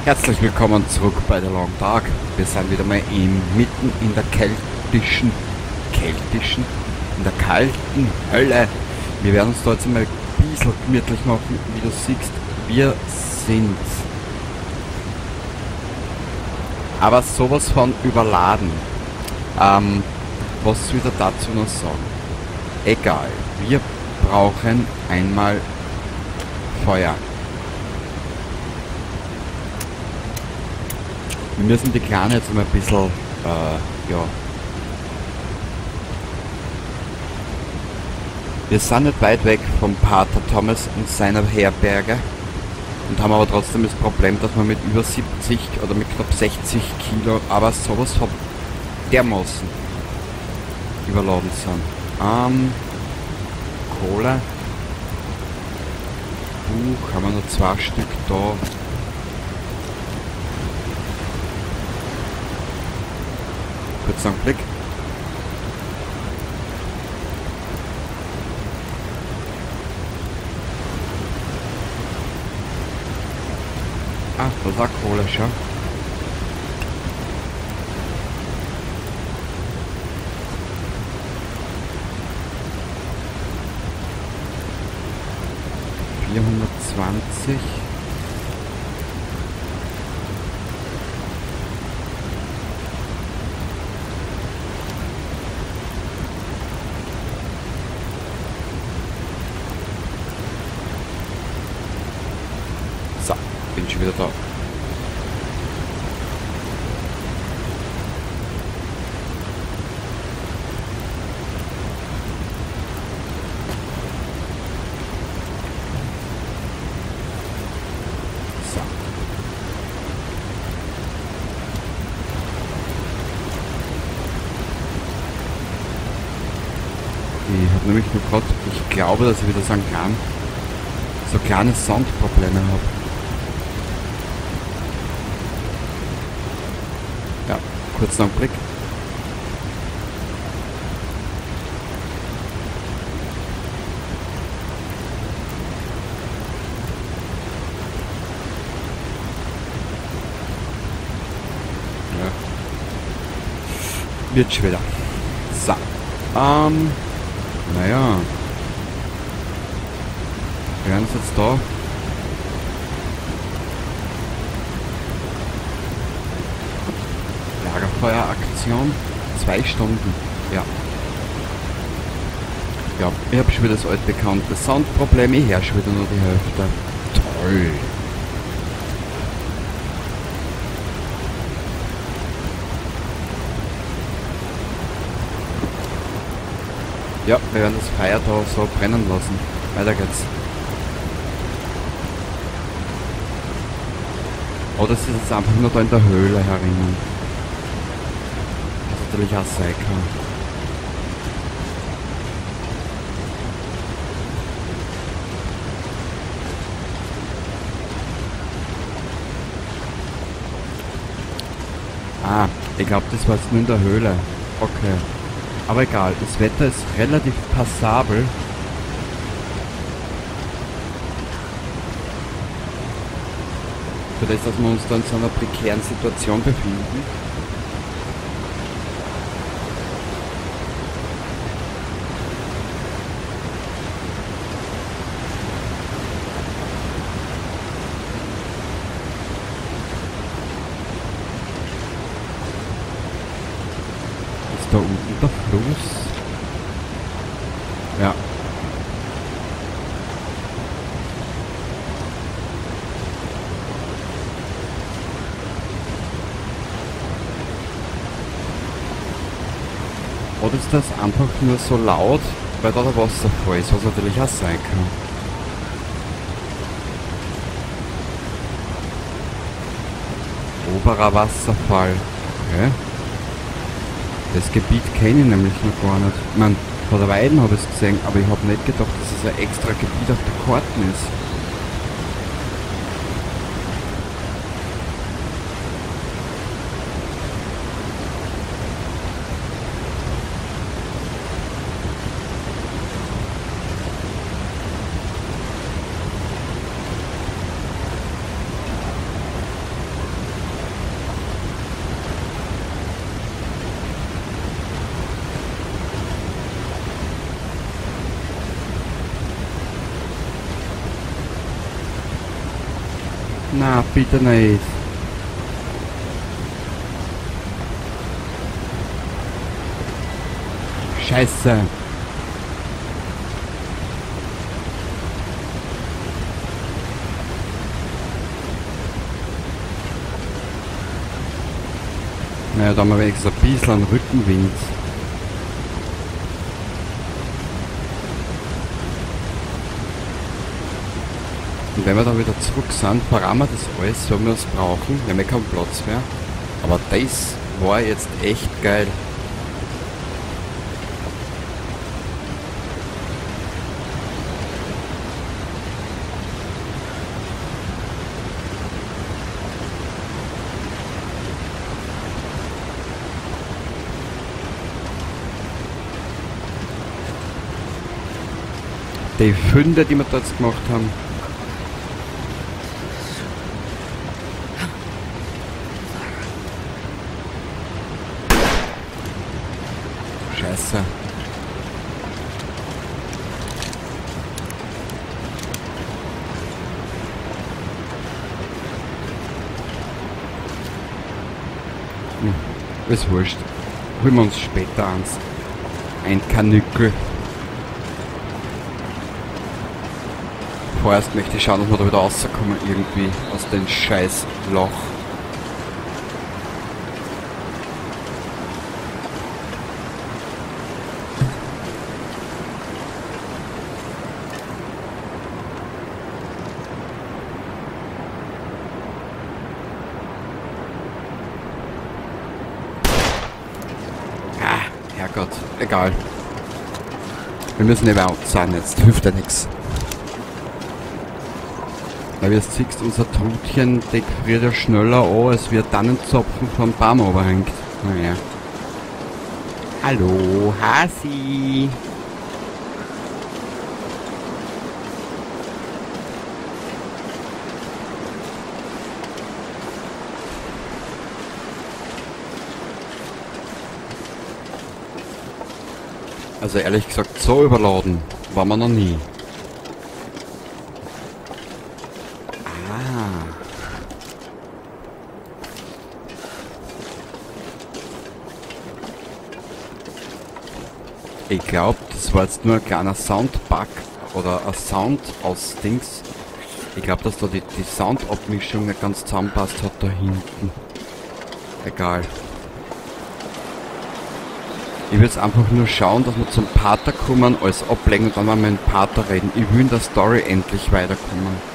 Herzlich willkommen zurück bei der Long Dark. Wir sind wieder mal mitten in der in der kalten Hölle. Wir werden uns da jetzt mal ein bisschen gemütlich machen. Wie du siehst, wir sind aber sowas von überladen. Was wieder dazu noch sagen? Egal, wir brauchen einmal Feuer. Wir müssen die Kleine jetzt mal ein bisschen, ja. Wir sind nicht weit weg vom Pater Thomas und seiner Herberge und haben aber trotzdem das Problem, dass wir mit über 70 oder mit knapp 60 Kilo aber sowas von dermaßen überladen sind. Kohle. Buch haben wir noch 2 Stück da. Kurz einen Blick. Ah, das ist auch Kohle schon. ...420... So, bin schon wieder da. So. Ich habe nämlich nur gerade, ich glaube, dass ich wieder so kleine Soundprobleme habe. Ja, kurz noch einen Blick. Ja. Wird schon wieder. So. Naja. Wir werden uns jetzt da. Lagerfeueraktion. 2 Stunden. Ja. Ja, ich habe schon wieder das altbekannte Soundproblem. Ich höre schon wieder nur die Hälfte. Toll. Ja, wir werden das Feuer da so brennen lassen. Weiter geht's. Oder es ist jetzt einfach nur da in der Höhle herinnen. Was natürlich auch sein kann. Ah, ich glaube, das war jetzt nur in der Höhle. Okay. Aber egal, das Wetter ist relativ passabel. Für das, dass wir uns da in so einer prekären Situation befinden. Da unten der Fluss. Ja. Oder ist das einfach nur so laut, weil da der Wasserfall ist, was natürlich auch sein kann. Oberer Wasserfall. Okay. Das Gebiet kenne ich nämlich noch gar nicht. Ich meine, vor der Weiden habe ich es gesehen, aber ich habe nicht gedacht, dass es ein extra Gebiet auf der Karte ist. Na, bitte nicht. Scheiße. Naja, da haben wir wenigstens ein bisschen einen Rückenwind. Und wenn wir dann wieder zurück sind, fahren wir das alles, so wie wir es brauchen. Wir haben ja keinen Platz mehr. Aber das war jetzt echt geil. Die Funde, die wir da jetzt gemacht haben. Scheiße. Ist wurscht. Holen wir uns später eins. Ein Kanükel. Vorerst möchte ich schauen, dass wir da wieder rauskommen irgendwie aus dem scheiß Loch. Ah, Herrgott, egal. Wir müssen eben out sein jetzt, hilft ja nichts. Weil wie du siehst, unser Trutchen deckt friert ja schneller an, als wir Tannenzapfen vom Baum runterhängt. Naja. Hallo, Hasi! Also ehrlich gesagt, so überladen waren wir noch nie. Ich glaube, das war jetzt nur ein kleiner Soundbug oder ein Sound aus Dings. Ich glaube, dass da die Soundabmischung nicht ganz zusammenpasst hat da hinten. Egal. Ich will jetzt einfach nur schauen, dass wir zum Pater kommen, alles ablegen und dann mal mit dem Pater reden. Ich will in der Story endlich weiterkommen.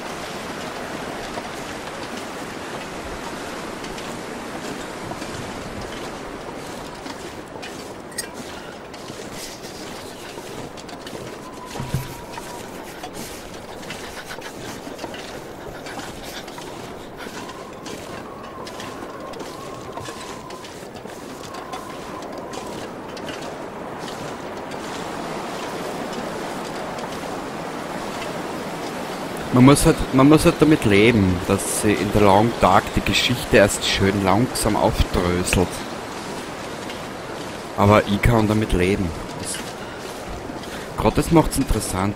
Man muss halt damit leben, dass sie in der langen Tag die Geschichte erst schön langsam aufdröselt. Aber ich kann damit leben. Gerade das macht's interessant.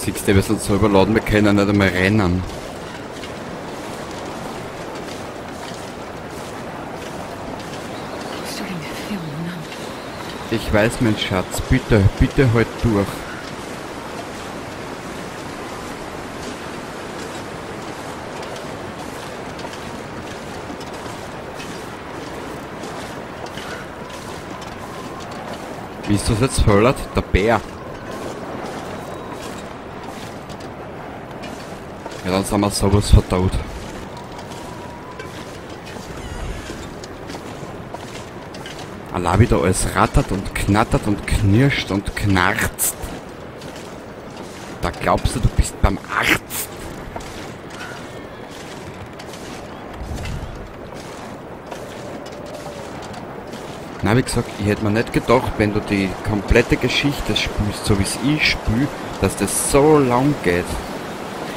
Siehst du, wir sind so überladen, wir können nicht einmal rennen. Ich weiß, mein Schatz, bitte, bitte halt durch. Wie ist das jetzt fördert? Der Bär. Ja, dann sind wir sowas verdaut. Allah wieder alles rattert und knattert und knirscht und knarzt. Da glaubst du bist beim Arzt. Na, wie gesagt, ich hätte mir nicht gedacht, wenn du die komplette Geschichte spielst, so wie es ich spiele, dass das so lang geht.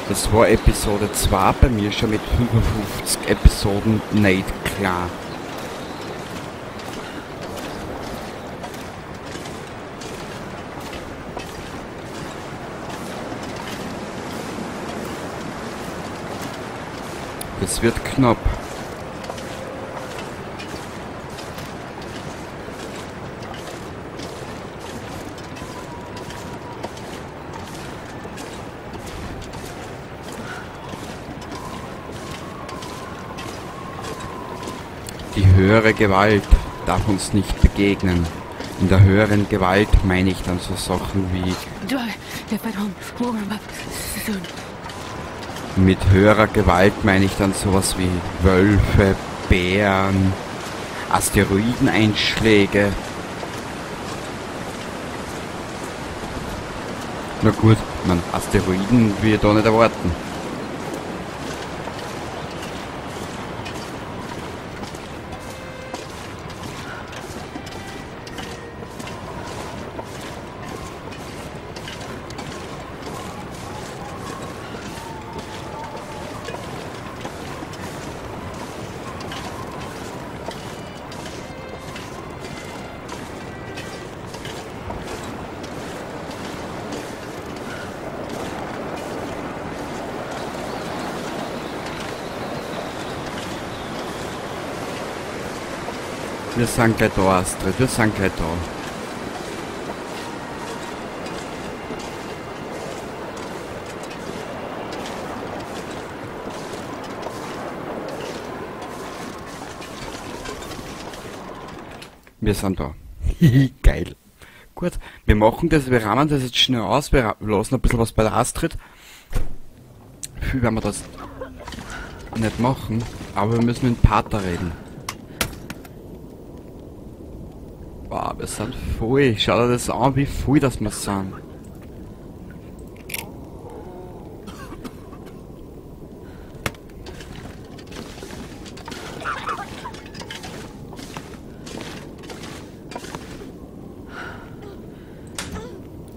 Das war Episode 2 bei mir schon mit 55 Episoden nicht klar. Das wird knapp. Die höhere Gewalt darf uns nicht begegnen. In der höheren Gewalt meine ich dann so Sachen wie... Mit höherer Gewalt meine ich dann sowas wie Wölfe, Bären, Asteroideneinschläge. Na gut, man, Asteroiden will ich da nicht erwarten. Wir sind gleich da, Astrid, wir sind gleich da. Wir sind da. Geil. Gut, wir machen das, wir rahmen das jetzt schnell aus, wir lassen ein bisschen was bei der Astrid. Viel werden wir das nicht machen, aber wir müssen mit dem Pater reden. Wow, wir sind voll. Schau dir das an, wie voll das wir sind.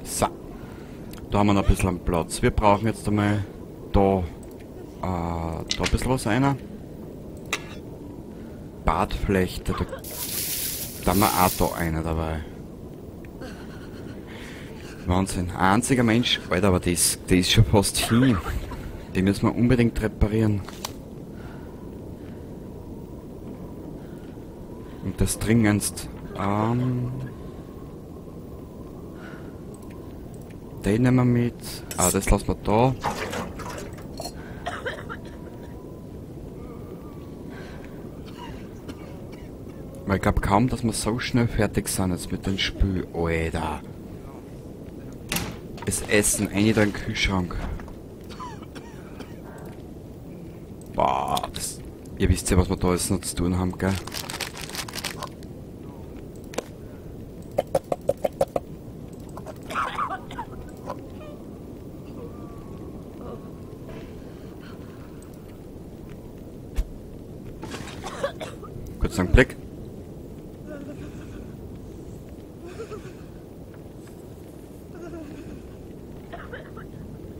So. Da haben wir noch ein bisschen Platz. Wir brauchen jetzt einmal da ein bisschen was rein. Badflechte. Da haben wir auch da einer dabei. Wahnsinn. Ein einziger Mensch. Alter, aber die ist schon fast hin. Die müssen wir unbedingt reparieren. Und das dringendst. Den nehmen wir mit. Ah, das lassen wir da. Weil ich glaube kaum, dass wir so schnell fertig sind jetzt mit dem Spiel. Alter. Das Essen, eine da im Kühlschrank. Boah, das... Ihr wisst ja, was wir da alles noch zu tun haben, gell? Kurz einen Blick.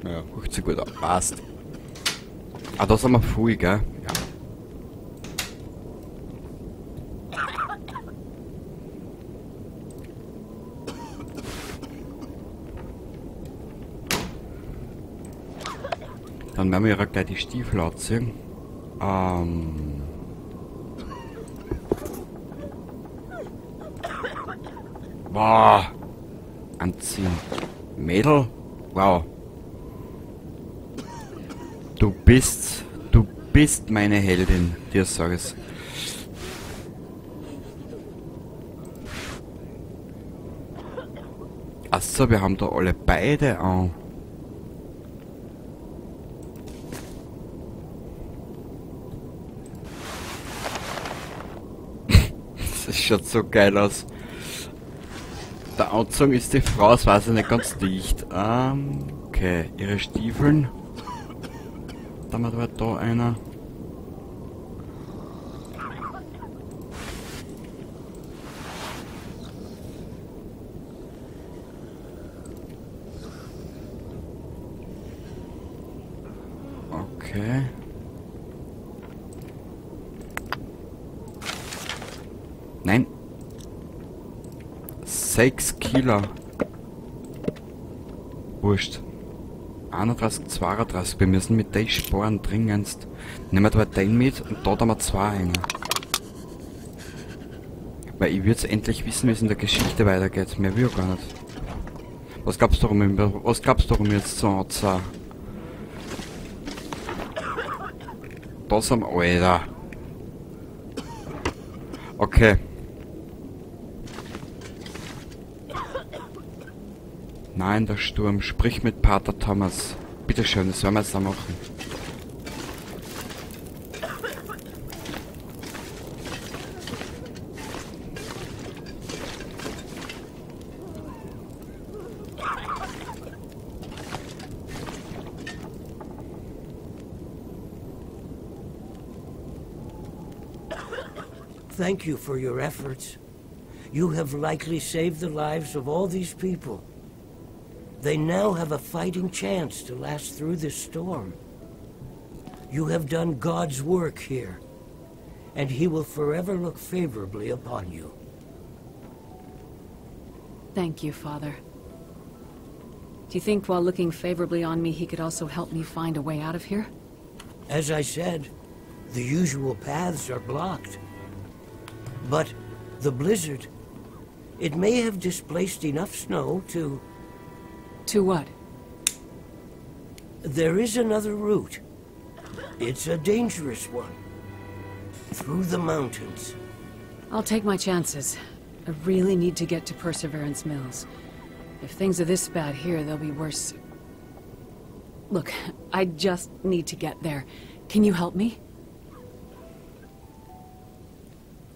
Ja, ruft sich gut ab. Passt. Ah, da sind wir voll, gell? Ja. Dann werden wir ja gleich die Stiefel anziehen. Boah. Anziehen. Mädel. Wow. Du bist meine Heldin, dir sag es. Achso, wir haben da alle beide an. Das schaut so geil aus. Der Anzug ist die Frau, das weiß ich nicht ganz dicht. Okay, ihre Stiefeln. Dann war da einer. Okay. Nein. 6 Kilo. Wurscht. 31, 32. Wir müssen mit den Sporen dringendst. Nehmen wir da den mit und da wir 2 hängen. Weil ich würde endlich wissen, wie es in der Geschichte weitergeht. Mehr will ich gar nicht. Was glaubst du, warum jetzt so Anzahl? Das am Alter. Okay. Nein, der Sturm. Sprich mit Pater Thomas. Bitteschön, das werden wir jetzt da machen. Thank you for your efforts. You have likely saved the lives of all these people. They now have a fighting chance to last through this storm. You have done God's work here, and He will forever look favorably upon you. Thank you, Father. Do you think while looking favorably on me, He could also help me find a way out of here? As I said, the usual paths are blocked. But the blizzard, it may have displaced enough snow to... To what? There is another route. It's a dangerous one. Through the mountains. I'll take my chances. I really need to get to Perseverance Mills. If things are this bad here, they'll be worse. Look, I just need to get there. Can you help me?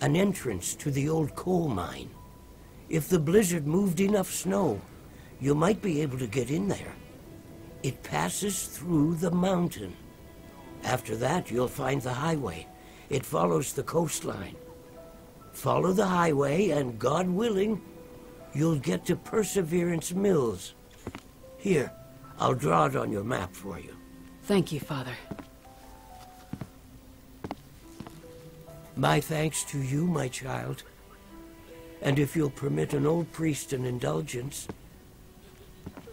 An entrance to the old coal mine. If the blizzard moved enough snow, you might be able to get in there. It passes through the mountain. After that, you'll find the highway. It follows the coastline. Follow the highway, and God willing, you'll get to Perseverance Mills. Here, I'll draw it on your map for you. Thank you, Father. My thanks to you, my child. And if you'll permit an old priest an indulgence,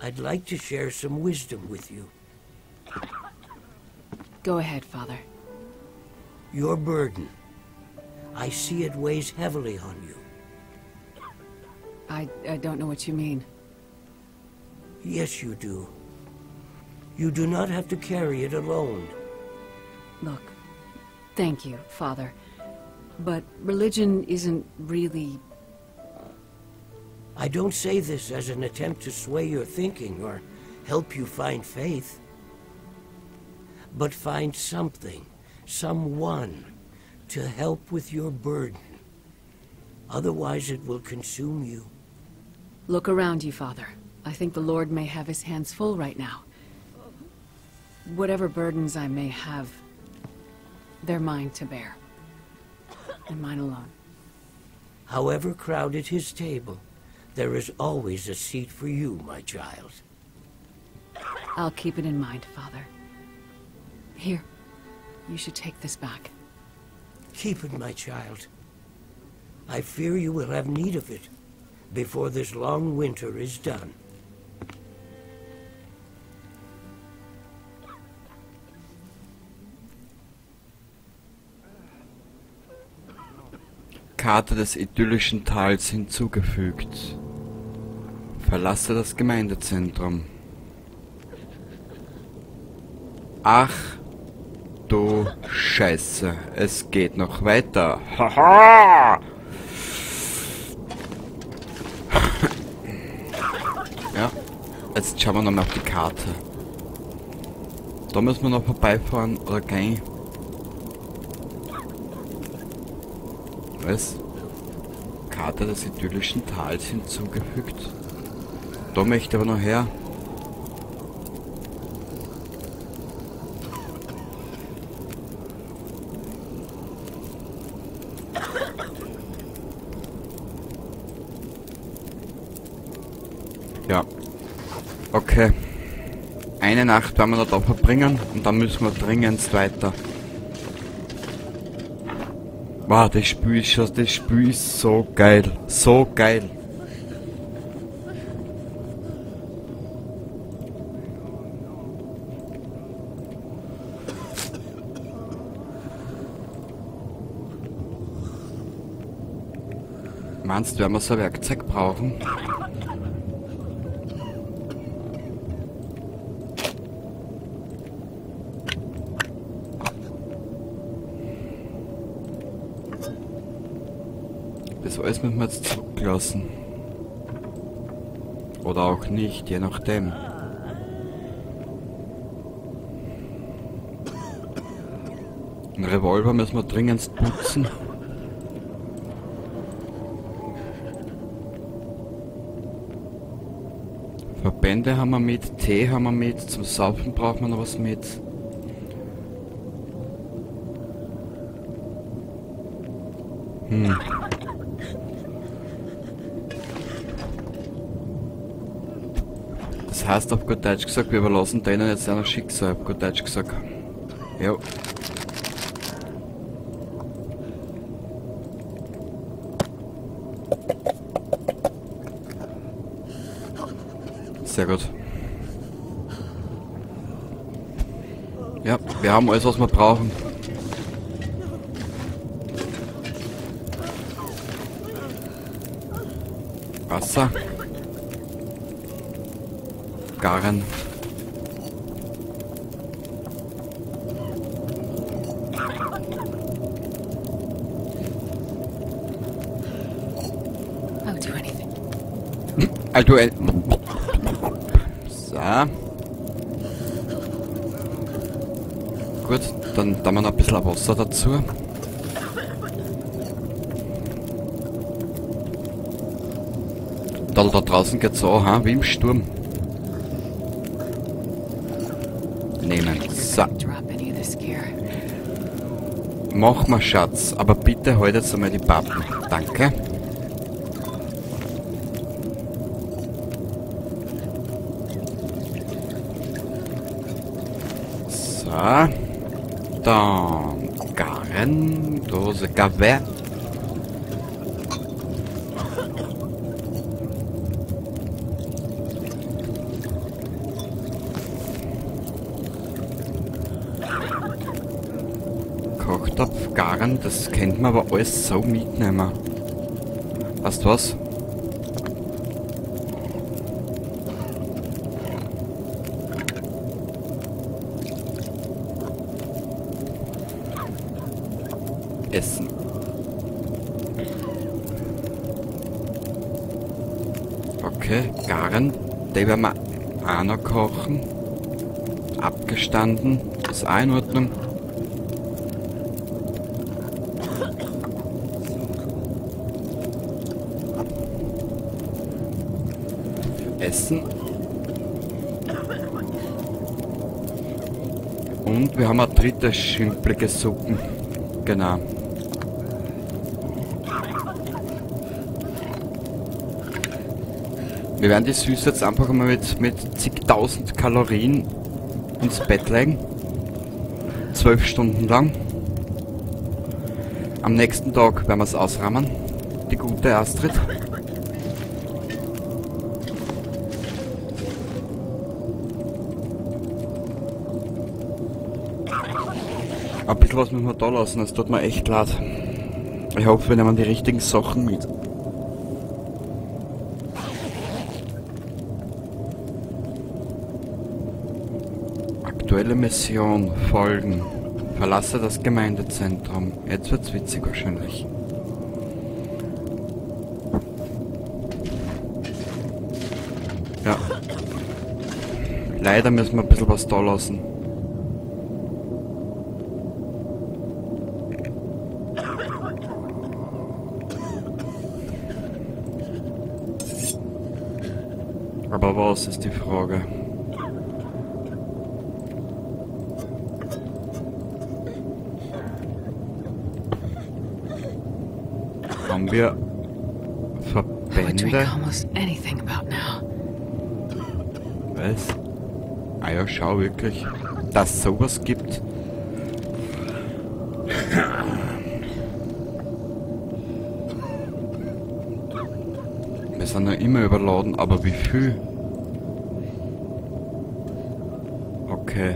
I'd like to share some wisdom with you. Go ahead, Father. Your burden. I see it weighs heavily on you. I don't know what you mean. Yes, you do. You do not have to carry it alone. Look, thank you, Father. But religion isn't really... I don't say this as an attempt to sway your thinking or help you find faith. But find something, someone, to help with your burden. Otherwise it will consume you. Look around you, Father. I think the Lord may have his hands full right now. Whatever burdens I may have, they're mine to bear. And mine alone. However crowded his table, there is always a seat for you, my child. I'll keep it in mind, Father. Here, you should take this back. Keep it, my child. I fear you will have need of it before this long winter is done. Karte des idyllischen Tals hinzugefügt. Verlasse das Gemeindezentrum. Ach du Scheiße, es geht noch weiter. Haha! Ja, jetzt schauen wir nochmal auf die Karte. Da müssen wir noch vorbeifahren oder gehen. Was? Karte des idyllischen Tals hinzugefügt. Da möchte ich aber noch her. Ja. Okay. Eine Nacht werden wir noch da verbringen und dann müssen wir dringend weiter. Wow, das Spiel ist so geil. So geil. Meinst du, werden wir so ein Werkzeug brauchen? Das alles müssen wir jetzt zurücklassen. Oder auch nicht, je nachdem. Einen Revolver müssen wir dringend putzen. Verbände haben wir mit, Tee haben wir mit, zum Saufen braucht man noch was mit. Das heißt auf gut Deutsch gesagt, wir überlassen denen jetzt einer Schicksal, auf gut Deutsch gesagt. Ja. Sehr gut. Ja, wir haben alles, was wir brauchen. Wasser. Garn. I'll do anything. I'll do it. So. Gut, dann da wir noch ein bisschen Wasser dazu. Da draußen geht's so, wie im Sturm. Nehmen. So. Mach mal, Schatz, aber bitte halt jetzt einmal die Pappen. Danke. So. Dann Garn, Dose Gavet. Kochtopf, Garn, das kennt man aber alles so mitnehmen. Weißt du was? Essen. Okay, Garn, die werden wir auch noch kochen. Abgestanden, ist auch in Ordnung. Essen. Und wir haben eine dritte schimpelige Suppe. Genau. Wir werden die Süße jetzt einfach mal mit zigtausend Kalorien ins Bett legen. 12 Stunden lang. Am nächsten Tag werden wir es ausrahmen. Die gute Astrid. Ein bisschen was müssen wir da lassen, es tut mir echt leid. Ich hoffe, wir nehmen die richtigen Sachen mit. Aktuelle Mission, Folgen. Verlasse das Gemeindezentrum. Jetzt wird's witzig wahrscheinlich. Ja. Leider müssen wir ein bisschen was da lassen. Aber was ist die Frage? Haben wir Verbände? almost anything about now. Was? Ah ja, schau wirklich, dass es sowas gibt. Wir sind noch immer überladen, aber wie viel? Okay.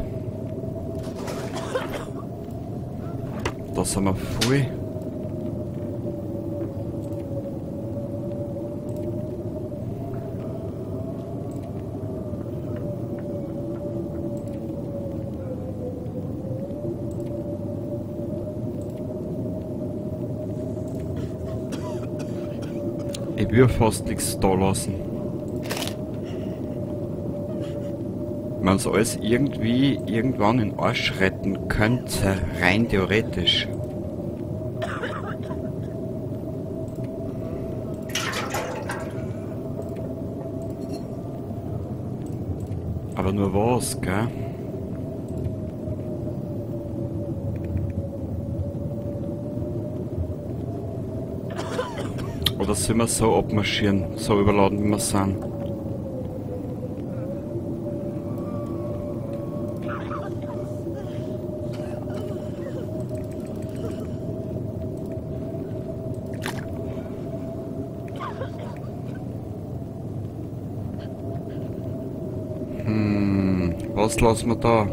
Da sind wir voll. Ich will fast nichts da lassen. Wenn man es alles irgendwie irgendwann in Arsch retten könnte, rein theoretisch. Aber nur was, gell? Oder sollen wir so abmarschieren, so überladen wie wir sind? Was lassen wir da?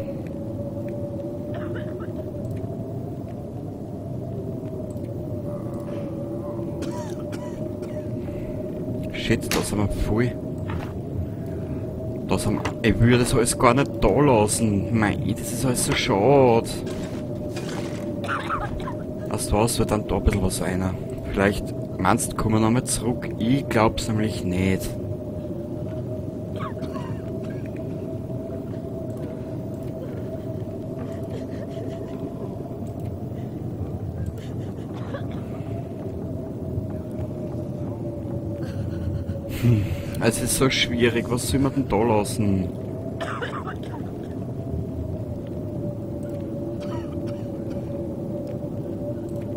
Shit, da sind wir voll. Da sind wir, ich würde das alles gar nicht da lassen. Mei, das ist alles so schade. Weißt du was, wird dann da ein bisschen was rein. Vielleicht meinst du, kommen wir nochmal zurück? Ich glaub's nämlich nicht. Es ist so schwierig, was soll man denn da lassen?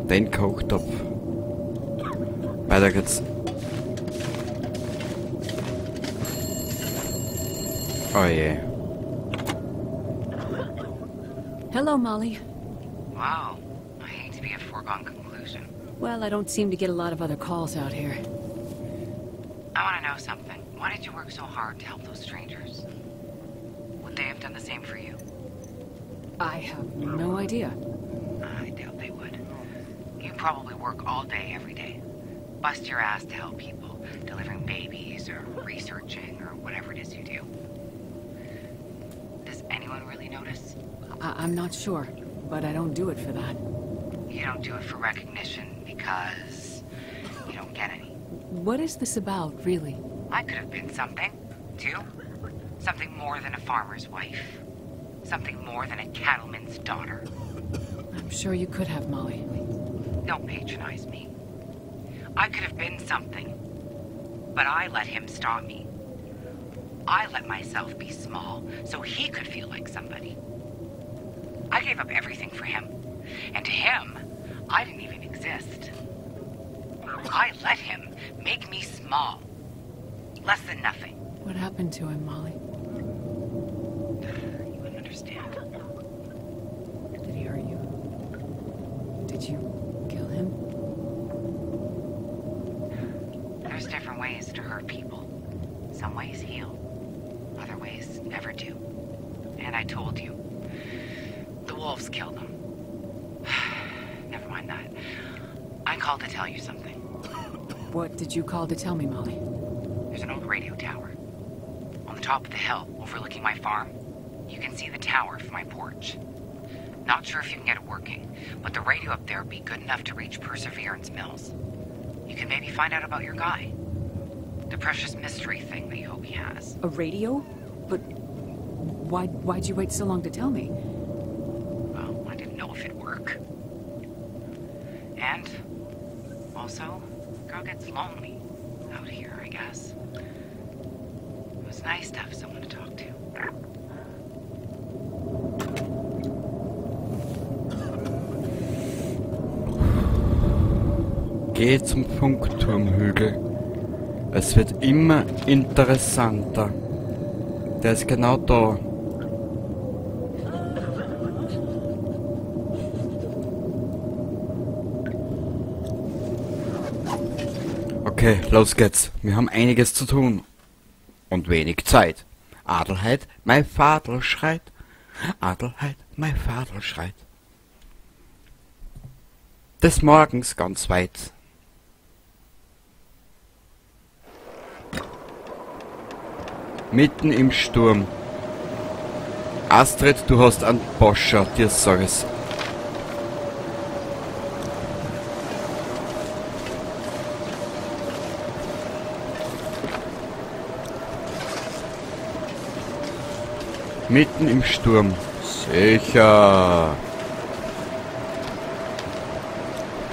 Den Kochtopf. Weiter geht's. Oh je. Hello, Molly. Wow. I hate to be a foregone conclusion. Well, I don't seem to get a lot of other calls out here. I want to know something. Why did you work so hard to help those strangers? Would they have done the same for you? I have no idea. I doubt they would. You probably work all day, every day. Bust your ass to help people, delivering babies or researching or whatever it is you do. Does anyone really notice? I'm not sure, but I don't do it for that. You don't do it for recognition because you don't get any. What is this about, really? I could have been something, too. Something more than a farmer's wife. Something more than a cattleman's daughter. I'm sure you could have, Molly. Don't patronize me. I could have been something, but I let him stop me. I let myself be small so he could feel like somebody. I gave up everything for him, and to him, I didn't even exist. I let him make me small. Less than nothing. What happened to him, Molly? You wouldn't understand. Did he hurt you? Did you kill him? There's different ways to hurt people. Some ways heal. Other ways never do. And I told you. The wolves killed him. Never mind that. I called to tell you something. What did you call to tell me, Molly? There's an old radio tower. On the top of the hill, overlooking my farm. You can see the tower from my porch. Not sure if you can get it working, but the radio up there would be good enough to reach Perseverance Mills. You can maybe find out about your guy. The precious mystery thing that you hope he has. A radio? But why'd you wait so long to tell me? Well, I didn't know if it'd work. And, also, girl gets lonely out here, I guess. It was nice to have someone to talk to. Geh zum Funkturmhügel. Es wird immer interessanter. Der ist genau da. Okay, los geht's. Wir haben einiges zu tun. Und wenig Zeit. Adelheid, mein Vater schreit. Adelheid, mein Vater schreit. Des Morgens ganz weit. Mitten im Sturm. Astrid, du hast einen Boscher, dir sag es. Mitten im Sturm. Sicher.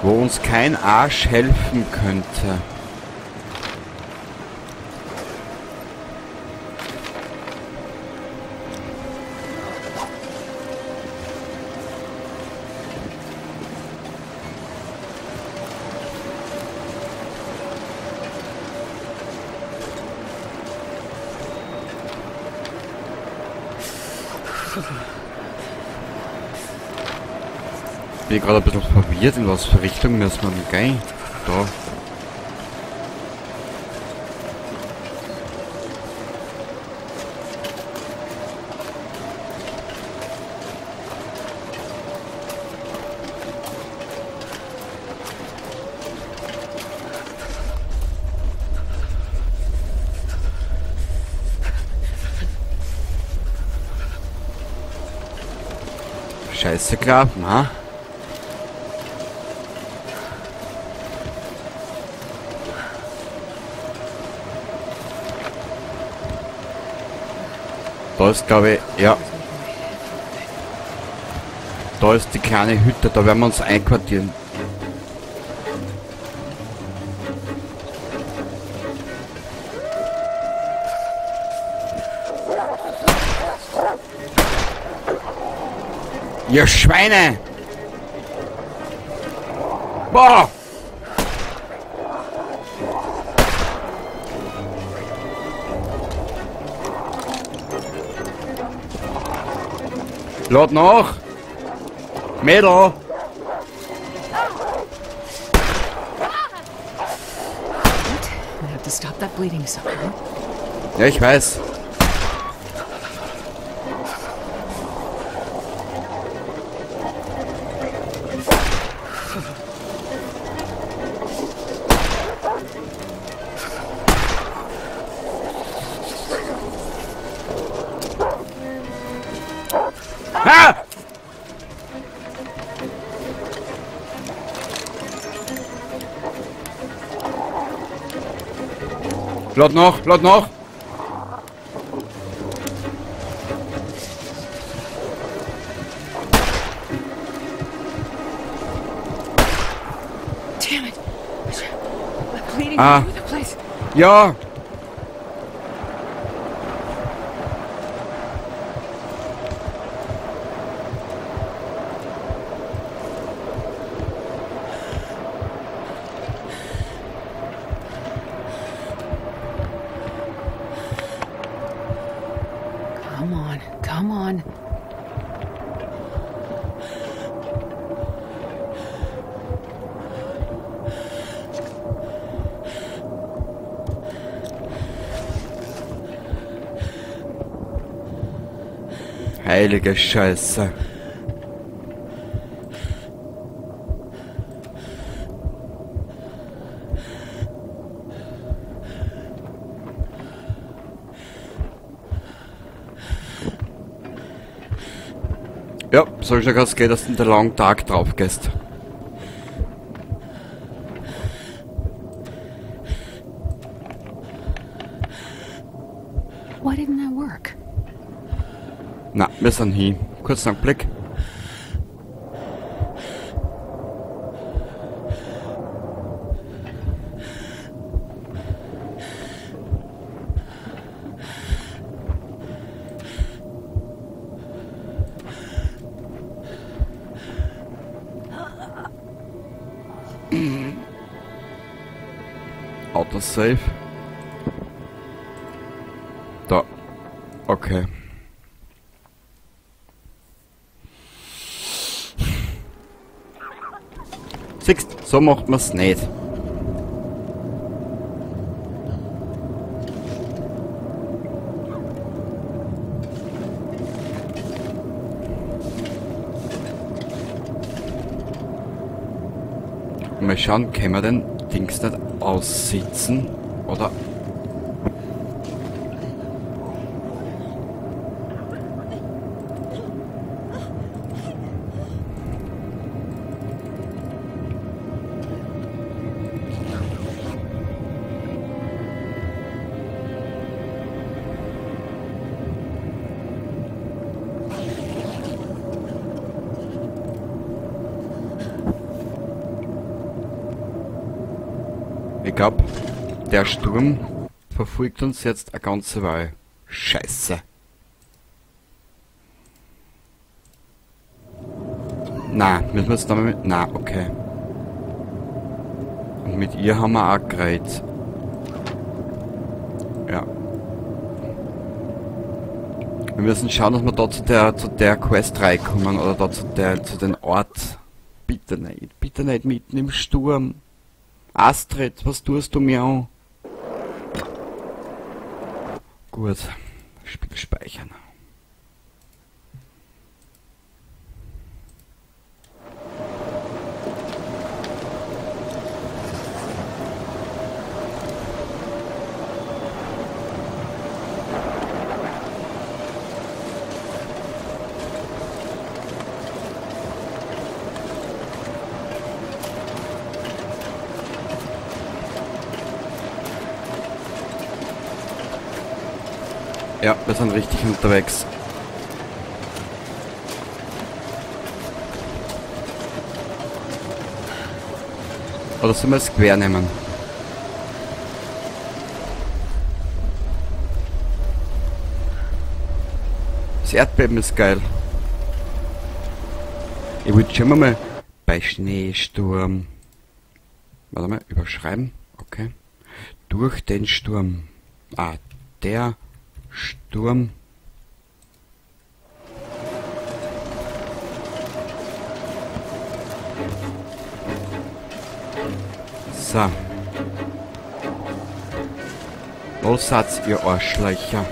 Wo uns kein Arsch helfen könnte. Ich bin gerade ein bisschen verwirrt, in was für Richtung müssen wir gehen. Da. Scheiße gelaufen, ha? Da ist, glaube ich, ja. Da ist die kleine Hütte, da werden wir uns einquartieren. Ihr Schweine! Boah! Lad nach! Mädel! We have to stop that bleeding somehow. Ja, ich weiß. Ah! Lad noch, lad noch! Damn it! I'm bleeding Ah. all over the place. Ja! Come on, come on. Heilige Scheiße. Ja, soll schon ganz gehen, dass du in den langen Tag drauf gehst. Why didn't that work? Na, wir sind hier. Kurz einen Blick. Autosave. Da. Okay. Siehst, so macht man's nicht. Mal schauen, können wir den Dings nicht aussitzen? Oder... Ich glaube, der Sturm verfolgt uns jetzt eine ganze Weile. Scheiße. Na, müssen wir jetzt nochmal mit... Na, okay. Und mit ihr haben wir auch geredet. Ja. Wir müssen schauen, dass wir da zu der Quest reinkommen oder da zu den Ort. Bitte nicht mitten im Sturm. Astrid, was tust du mir an? Gut, Spiel speichern. Ja, wir sind richtig unterwegs. Oder sollen wir es quer nehmen? Das Erdbeben ist geil. Ich würde schon mal bei Schneesturm. Warte mal, überschreiben. Okay. Durch den Sturm. Ah, der Sturm. So. Los seid ihr Arschlöcher.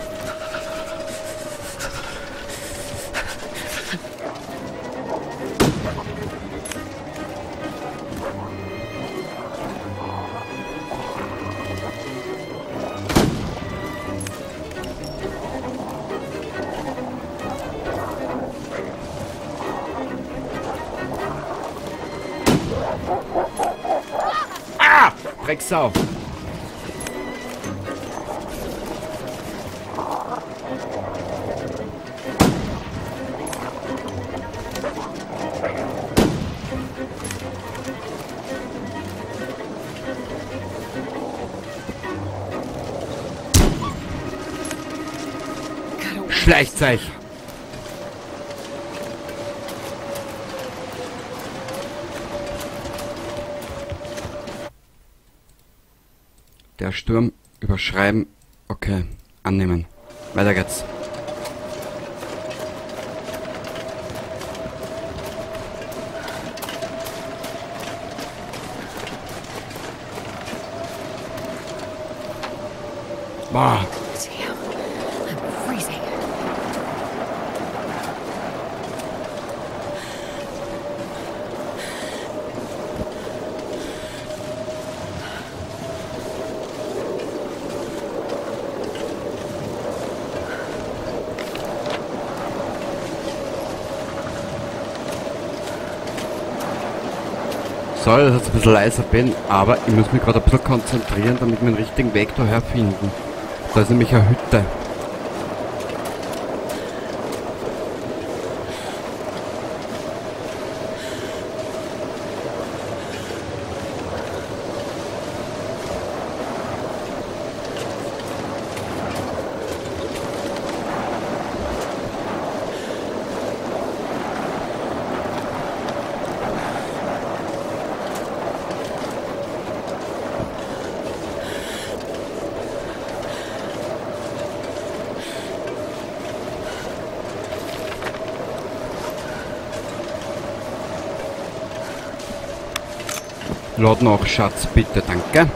Drecksau. Schleicht euch. Der Sturm überschreiben. Okay, annehmen. Weiter geht's. Boah. Damn, I'm freezing. Sorry, dass ich jetzt ein bisschen leiser bin, aber ich muss mich gerade ein bisschen konzentrieren, damit wir den richtigen Weg daher finden. Da ist nämlich eine Hütte. Lad nach, Schatz, bitte, danke.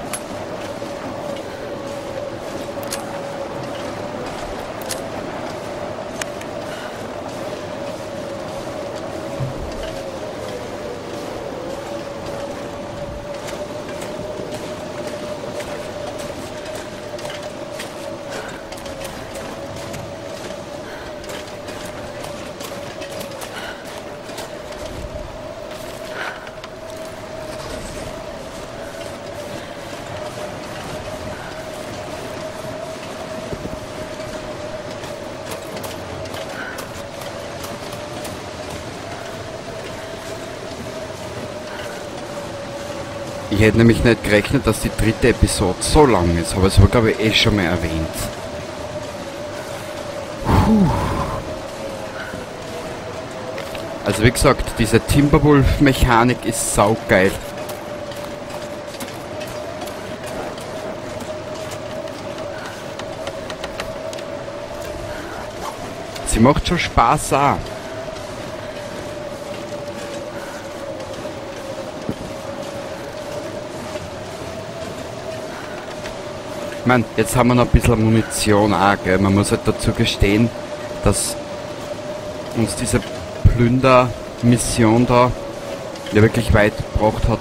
hätte nämlich nicht gerechnet, dass die dritte Episode so lang ist, aber es war, glaube ich, eh schon mal erwähnt. Puh. Also wie gesagt, diese Timberwolf-Mechanik ist saugeil. Sie macht schon Spaß auch. Ich meine, jetzt haben wir noch ein bisschen Munition auch, gell? Man muss halt dazu gestehen, dass uns diese Plünder-Mission da ja wirklich weit gebracht hat.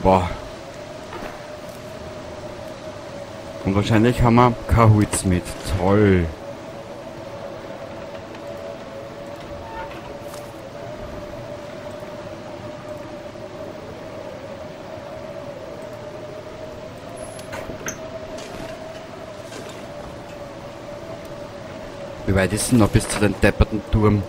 Boah. Und wahrscheinlich haben wir kein Holz mit. Toll. Wie weit ist denn noch bis zu den depperten Turm?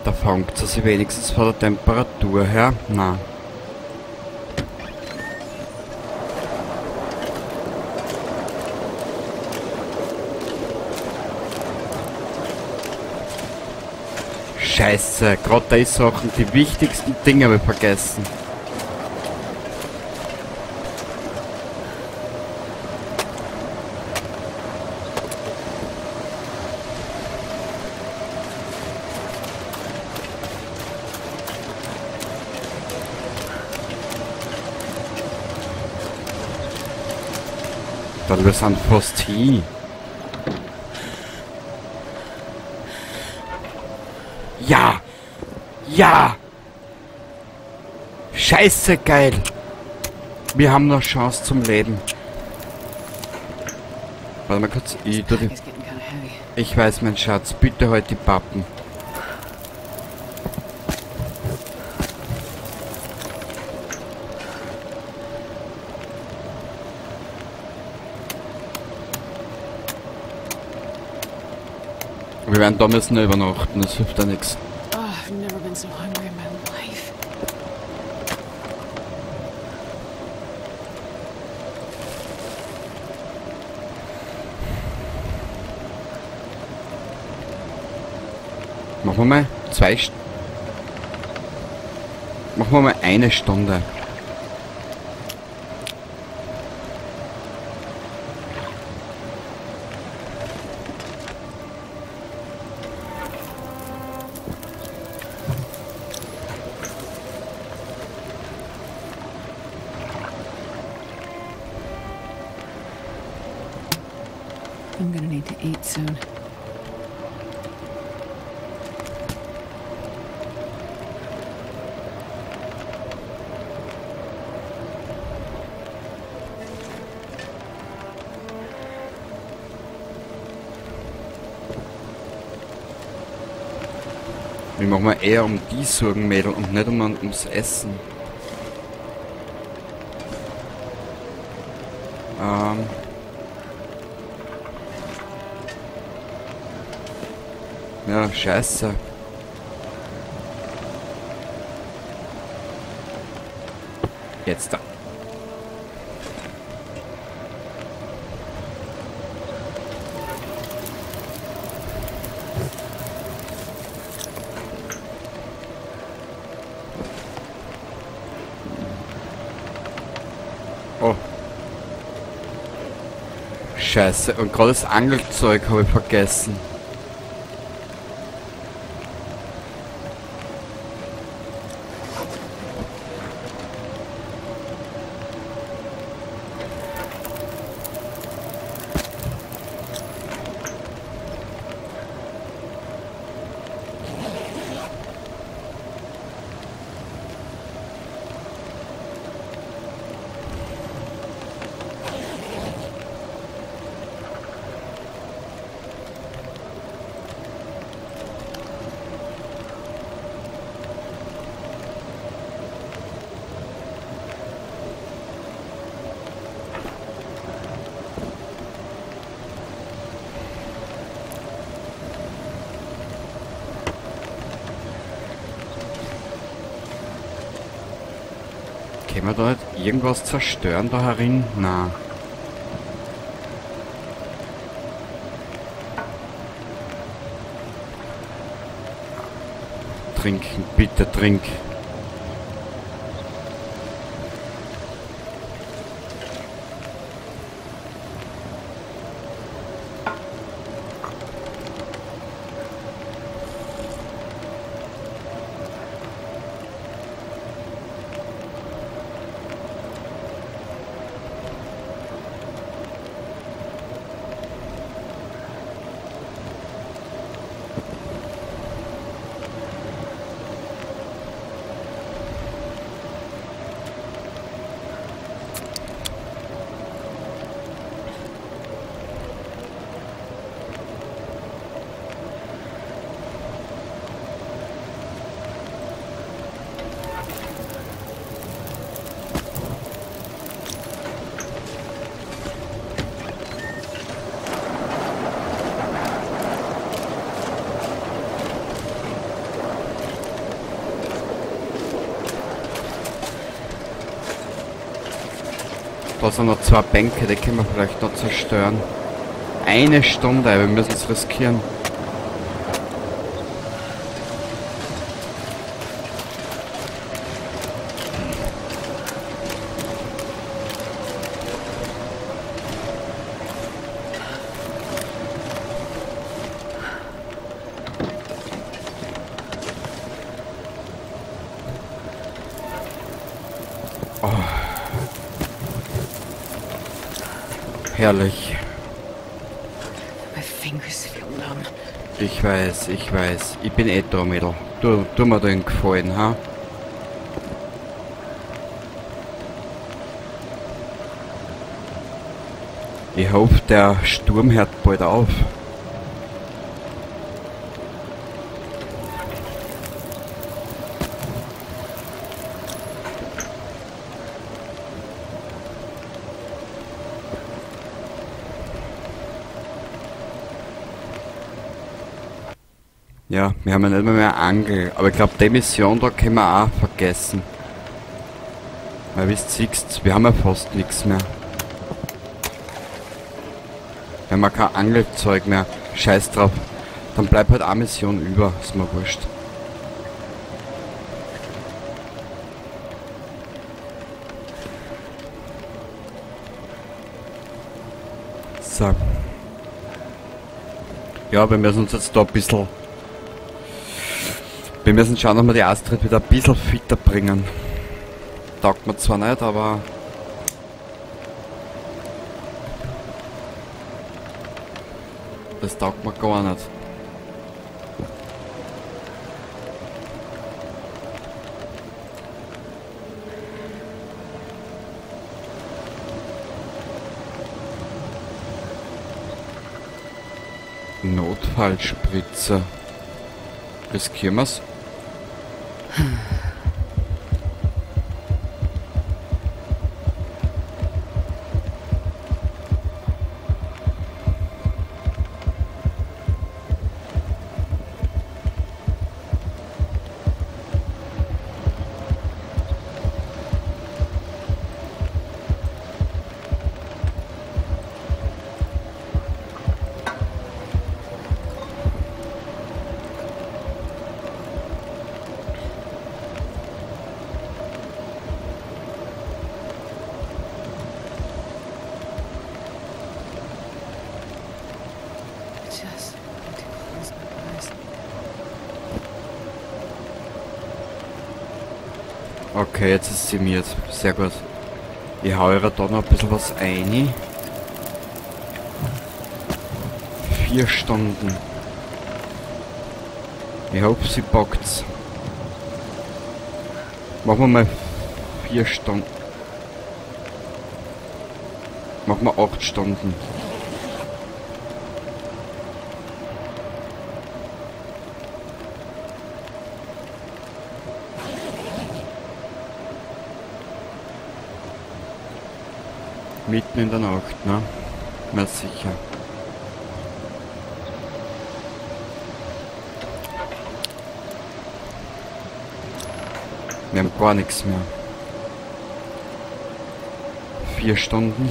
Da fängt sie sich wenigstens von der Temperatur her. Na. Scheiße, gerade die Sachen, die wichtigsten Dinge habe ich vergessen. Wir sind fast hier. Ja! Ja! Scheiße geil! Wir haben noch Chance zum Leben. Warte mal kurz. Ich weiß, mein Schatz. Bitte halt die Pappen. Wir werden da müssen übernachten, das hilft ja nichts. Oh, I've never been so hungry in my life. Machen wir mal Machen wir mal eine Stunde. I'm gonna need to eat soon. Ich mach mir eher um die Sorgen, Mädel, und nicht ums Essen. Ja, scheiße. Jetzt da. Oh. Scheiße, und gerade das Angelzeug habe ich vergessen. Können wir da nicht irgendwas zerstören da herin? Nein. Trinken, bitte trink. Da sind noch 2 Bänke, die können wir vielleicht noch zerstören. 1 Stunde, wir müssen es riskieren. Herrlich. My fingers feel numb. Ich weiß. Ich bin eh da, Mädel. Tu mir den Gefallen, ha? Ich hoffe, der Sturm hört bald auf. Ja, wir haben ja nicht mehr Angel, aber ich glaube, die Mission da können wir auch vergessen. Weil wisst ihr, wir haben ja fast nichts mehr. Wir haben ja kein Angelzeug mehr. Scheiß drauf. Dann bleibt halt eine Mission über, ist mir wurscht. So. Ja, wir müssen uns jetzt da ein bisschen... Wir müssen schauen, dass wir die Astrid wieder ein bisschen fitter bringen. Taugt mir zwar nicht, aber... Das taugt mir gar nicht. Notfallspritze. Riskieren wir's? Just need to close my eyes. Okay, jetzt ist sie mir. Sehr gut. Ich hau ihr da noch ein bisschen was rein. 4 Stunden. Ich hoffe, sie packt's. Machen wir mal 4 Stunden. Machen wir 8 Stunden. Mitten in der Nacht, ne? Na sicher. Wir haben gar nichts mehr. 4 Stunden.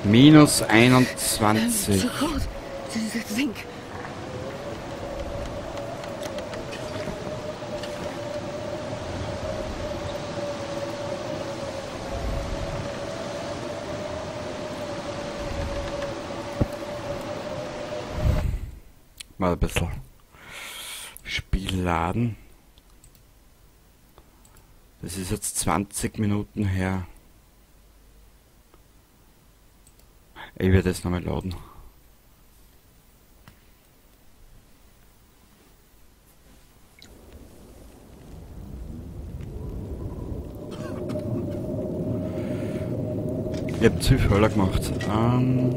Minus 21. So cold. Think. Mal ein bisschen Spiel laden. Das ist jetzt 20 Minuten her. Ich werde es nochmal laden. Ich habe zu viel Fehler gemacht. I'm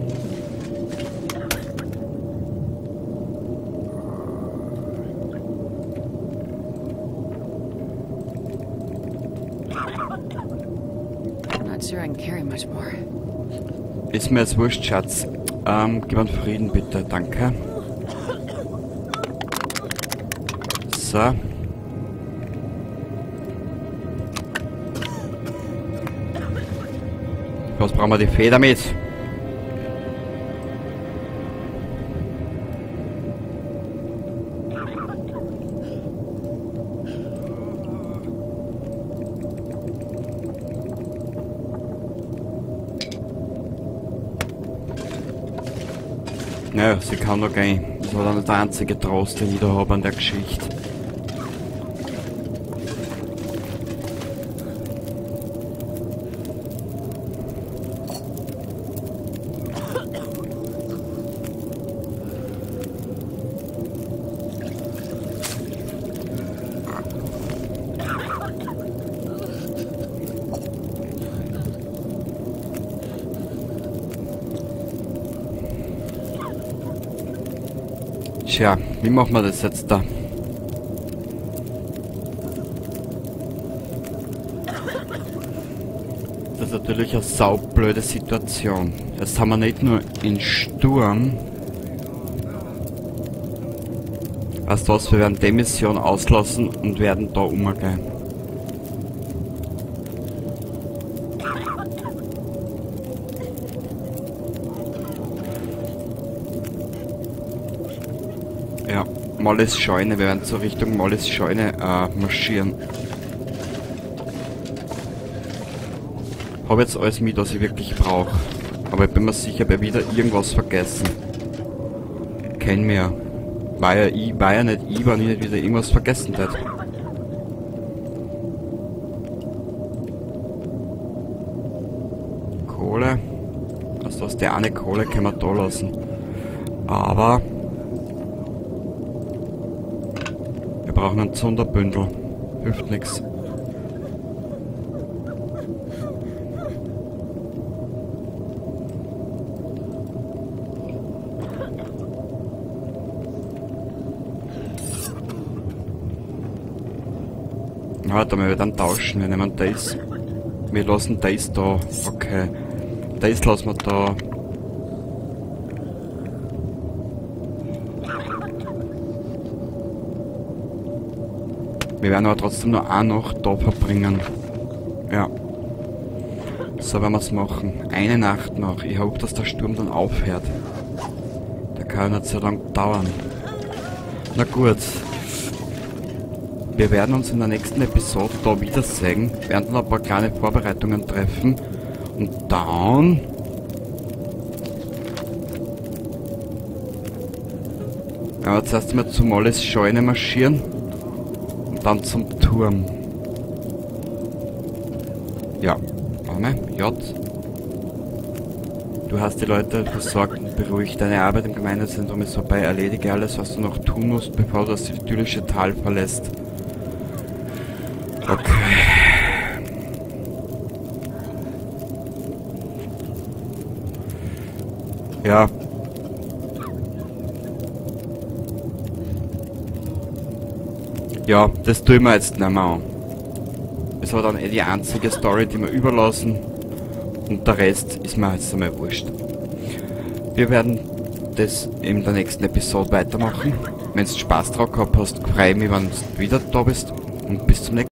not sure I can carry much more. Ist mir jetzt wurscht, Schatz. Gib einen Frieden bitte, danke. So. Was brauchen wir die Feder mit? Naja, sie kann noch gehen. Das war dann der einzige Trost, den ich da habe an der Geschichte. Tja, wie machen wir das jetzt da? Das ist natürlich eine saublöde Situation. Jetzt haben wir nicht nur in Sturm. Weißt du was, wir werden die Mission auslassen und werden da umgehen. Ja, Mollys Scheune, wir werden zur Richtung Mollys Scheune marschieren. Habe jetzt alles mit, was ich wirklich brauche. Aber ich bin mir sicher, ich habe wieder irgendwas vergessen. Kenn mir. War ja nicht ich, wenn ich nicht wieder irgendwas vergessen hätte. Kohle. Also aus der eine Kohle können wir da lassen. Aber wir brauchen ein Sonderbündel. Hilft nichts. Warte mal, wir dann tauschen. Wir nehmen das. Wir lassen das da. Okay. Das lassen wir da. Wir werden aber trotzdem nur eine Nacht da verbringen. Ja. So werden wir es machen. Eine Nacht noch. Ich hoffe, dass der Sturm dann aufhört. Der kann nicht so lange dauern. Na gut. Wir werden uns in der nächsten Episode da wiedersehen, werden dann ein paar kleine Vorbereitungen treffen und dann werden wir zuerst mal zu Mollys Scheune marschieren und dann zum Turm. Ja, Arme, J. Du hast die Leute versorgt und beruhigt. Deine Arbeit im Gemeindezentrum ist vorbei. Erledige alles, was du noch tun musst, bevor du das idyllische Tal verlässt. Okay. Ja. Ja, das tun wir jetzt nicht mehr an. Es war dann die einzige Story, die wir überlassen. Und der Rest ist mir jetzt einmal wurscht. Wir werden das in der nächsten Episode weitermachen. Wenn du Spaß drauf gehabt hast, freue ich mich, wenn du wieder da bist. Und bis zum nächsten Mal.